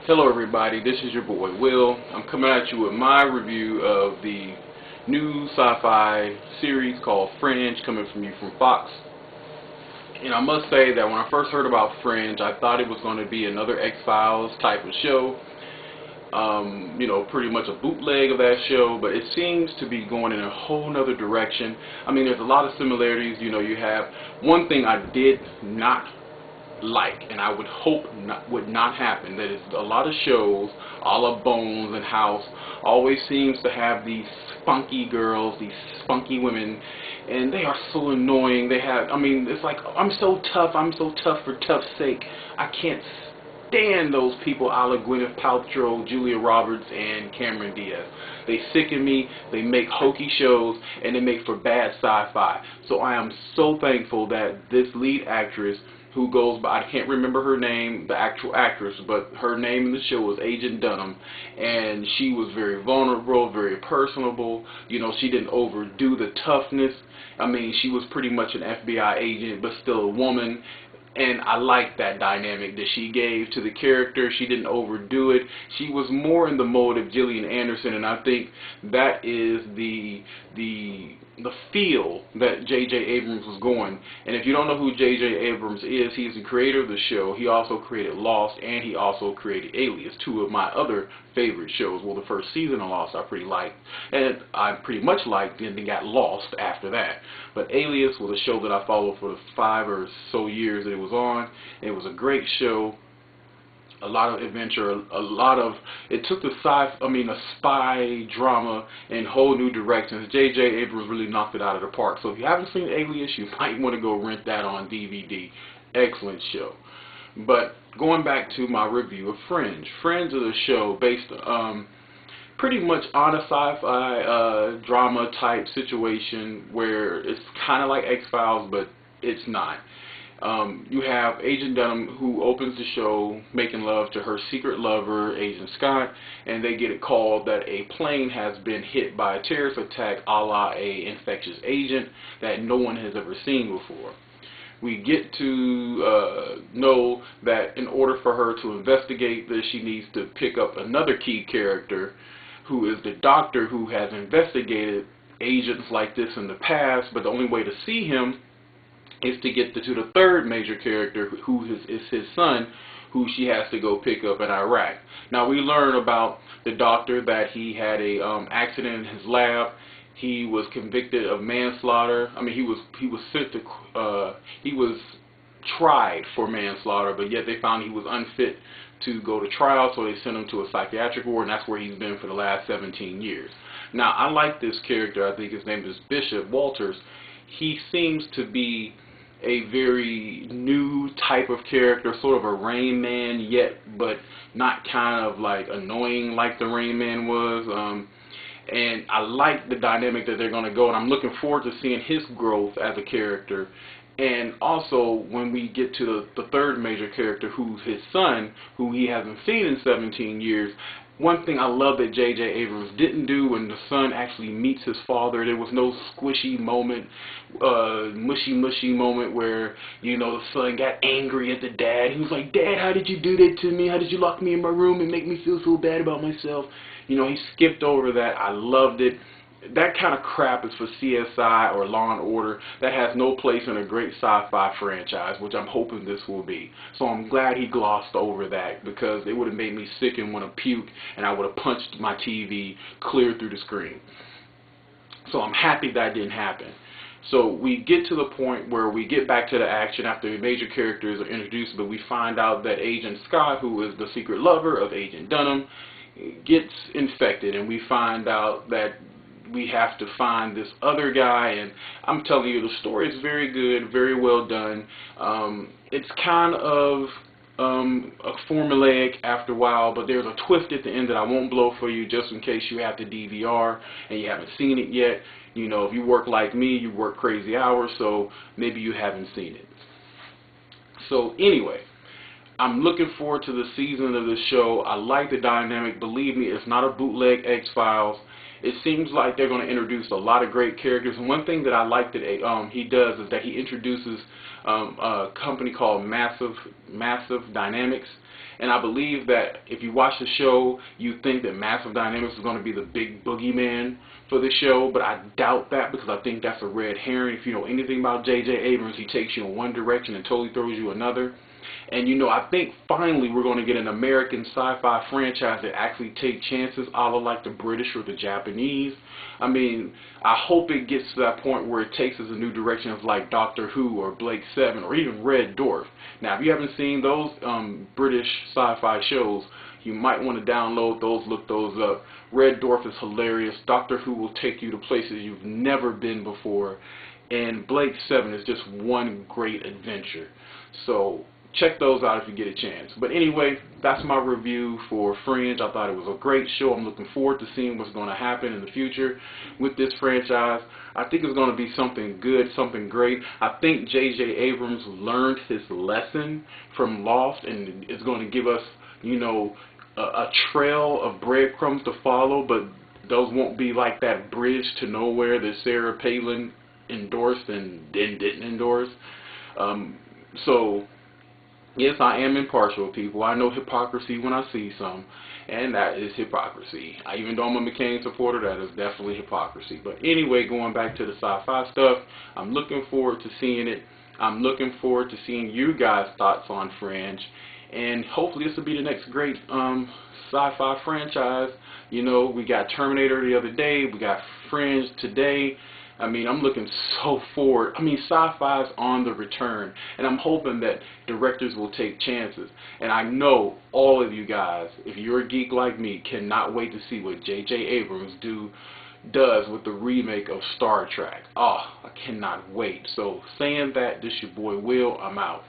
Hello everybody, this is your boy Will. I'm coming at you with my review of the new sci-fi series called Fringe, coming from you from Fox. And I must say that when I first heard about Fringe, I thought it was going to be another X-Files type of show. Pretty much a bootleg of that show, but it seems to be going in a whole nother direction. I mean, there's a lot of similarities. You have one thing I did not like, and I would hope would not happen, that is a lot of shows, a la Bones and House, always seems to have these spunky girls, these spunky women, and they are so annoying. It's like, I'm so tough for tough's sake. I can't stand those people a la Gwyneth Paltrow, Julia Roberts, and Cameron Diaz. They sicken me, they make hokey shows, and they make for bad sci-fi. So I am so thankful that this lead actress, who goes by, I can't remember her name, the actual actress, but her name in the show was Agent Dunham, and she was very vulnerable, very personable. She didn't overdo the toughness. I mean, she was pretty much an FBI agent, but still a woman. And I liked that dynamic that she gave to the character. She didn't overdo it. She was more in the mode of Gillian Anderson, and I think that is the feel that J.J. Abrams was going. And if you don't know who J.J. Abrams is, he's the creator of the show. He also created Lost, and he also created Alias, two of my other favorite shows. Well, the first season of Lost I pretty liked, and I pretty much liked, and then got lost after that. But Alias was a show that I followed for the 5 or so years that it was on. It was a great show. A lot of adventure, it took the a spy drama in whole new directions. J.J. Abrams really knocked it out of the park. So if you haven't seen Alias, you might want to go rent that on DVD. Excellent show. But going back to my review of Fringe. Fringe is a show based pretty much on a sci-fi drama type situation where it's kind of like X-Files, but it's not. You have Agent Dunham, who opens the show making love to her secret lover, Agent Scott, and they get a call that a plane has been hit by a terrorist attack a la a infectious agent that no one has ever seen before. We get to know that in order for her to investigate this, she needs to pick up another key character, who is the doctor who has investigated agents like this in the past, but the only way to see him is to get to the third major character, who is his son, who she has to go pick up in Iraq. Now we learn about the doctor that he had a accident in his lab. He was convicted of manslaughter. I mean, he was tried for manslaughter, but yet they found he was unfit to go to trial, so they sent him to a psychiatric ward, and that's where he's been for the last 17 years. Now, I like this character. I think his name is Bishop Walters. He seems to be a very new type of character, sort of a Rain Man yet, but not kind of like annoying like the Rain Man was. And I like the dynamic that they're going to go, and I'm looking forward to seeing his growth as a character. And also, when we get to the third major character, who's his son, who he hasn't seen in 17 years, one thing I love that J.J. Abrams didn't do when the son actually meets his father, there was no squishy moment, mushy moment where, the son got angry at the dad. He was like, "Dad, how did you do that to me? How did you lock me in my room and make me feel so bad about myself?" He skipped over that. I loved it. That kind of crap is for CSI or Law and Order. That has no place in a great sci-fi franchise, which I'm hoping this will be. So I'm glad he glossed over that, because it would have made me sick and want to puke, and I would have punched my TV clear through the screen. So I'm happy that didn't happen. So we get to the point where we get back to the action after the major characters are introduced, but we find out that Agent Scott, who is the secret lover of Agent Dunham, gets infected, and we find out that we have to find this other guy. And I'm telling you, the story is very good, very well done. It's kind of a formulaic after a while, but there's a twist at the end that I won't blow for you, just in case you have the DVR and you haven't seen it yet. If you work like me, you work crazy hours, so maybe you haven't seen it. So anyway, I'm looking forward to the season of this show. I like the dynamic. Believe me, it's not a bootleg X-Files. It seems like they're going to introduce a lot of great characters. And one thing that I like that he does is that he introduces a company called Massive Dynamics. And I believe that if you watch the show, you think that Massive Dynamics is going to be the big boogeyman for the show, but I doubt that, because I think that's a red herring. If you know anything about J.J. Abrams, he takes you in one direction and totally throws you another. And you know, I think finally we're going to get an American sci-fi franchise that actually take chances, a la like the British or the Japanese. I mean, I hope it gets to that point where it takes us a new direction of like Doctor Who or Blake 7 or even Red Dwarf. Now, if you haven't seen those British sci-fi shows, you might want to download those, look those up. Red Dwarf is hilarious. Doctor Who will take you to places you've never been before. And Blake 7 is just one great adventure. So check those out if you get a chance. But anyway, that's my review for Fringe. I thought it was a great show. I'm looking forward to seeing what's going to happen in the future with this franchise. I think it's going to be something good, something great. I think J.J. Abrams learned his lesson from Lost, and is going to give us, you know, a trail of breadcrumbs to follow, but those won't be like that bridge to nowhere that Sarah Palin endorsed and then didn't endorse. So yes, I am impartial, people. I know hypocrisy when I see some, and that is hypocrisy. Even though I'm a McCain supporter, that is definitely hypocrisy. But anyway, going back to the sci-fi stuff, I'm looking forward to seeing it. I'm looking forward to seeing you guys' thoughts on Fringe, and hopefully this will be the next great sci-fi franchise. You know, we got Terminator the other day, we got Fringe today. I mean, I'm looking so forward. I mean, sci-fi's on the return, and I'm hoping that directors will take chances. And I know all of you guys, if you're a geek like me, cannot wait to see what J.J. Abrams does with the remake of Star Trek. Oh, I cannot wait. So, saying that, this your boy Will. I'm out.